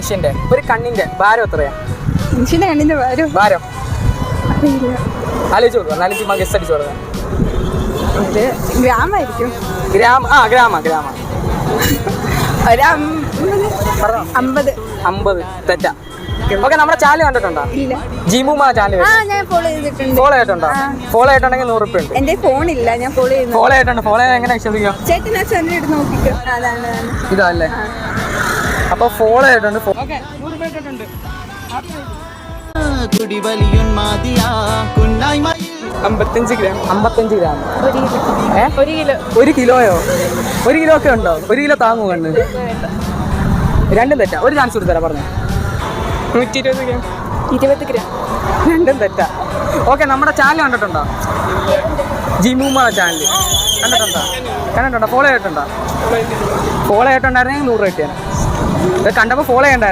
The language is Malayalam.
മനുഷ്യന്റെ ഒരു കണ്ണിന്റെ ഭാരം എത്രയാ? മനുഷ്യന്റെ കണ്ണിന്റെ ഭാരം അറിയില്ല. ആലോചിച്ച് കൊടുക്കുക. നാലഞ്ച് ഗസ് അടിച്ചു കൊടുക്കുക. ഗ്രാമായിരിക്കും. ഗ്രാമ ഒരു 50. 50 തെറ്റാ. ഓക്കെ, നമ്മുടെ ചാനൽ കണ്ടിട്ടുണ്ടോ? ഇല്ല. ജിമുമാ ചാനൽ ഞാൻ ഫോളോ ചെയ്തിട്ടുണ്ട്. ഫോളോ ചെയ്തിട്ടുണ്ടോ? ഫോളോ ചെയ്തിട്ടുണ്ടെങ്കിൽ 100 രൂപ ഉണ്ട്. എന്റെ ഫോണില്ല, ഞാൻ ഫോളോ ചെയ്യുന്നു. ഫോളോ ചെയ്തിട്ടുണ്ട്. ഫോളോ ചെയ്യാൻ എങ്ങനെ വിശ്വസിക്കാം? ചേട്ടൻ ആ ചാനൽ എടുത്ത് നോക്കിക്കോ. അതാണ് ഇതല്ലേ? അപ്പൊ ഫോളോ ചെയ്തിട്ടുണ്ട്. 55 ഗ്രാം. 55 ഗ്രാം. 1 കിലോ. 1 കിലോയോ? 1 കിലോ ഒക്കെ ഉണ്ടോ? 1 കിലോ താങ്ങൂ കണ്ണ്? രണ്ടും തെറ്റാ. ഒരു ചാൻസ് കൊടുത്തരാ പറഞ്ഞു. 120 ഗ്രാം. 20 ഗ്രാം. രണ്ടും തെറ്റാ. ഓക്കെ, നമ്മുടെ ചാനൽ കണ്ടിട്ടുണ്ടോ? ജിമുമാ ചാനൽ കണ്ടിട്ടുണ്ടോ? ഫോളോ ചെയ്തിട്ടുണ്ടോ? ഫോളോ ചെയ്തിട്ടുണ്ടായിരുന്നെങ്കിൽ 100 രൂപ കിട്ടിയാണ്. കണ്ടപ്പോൾ ഫോളോ ചെയ്യണ്ട.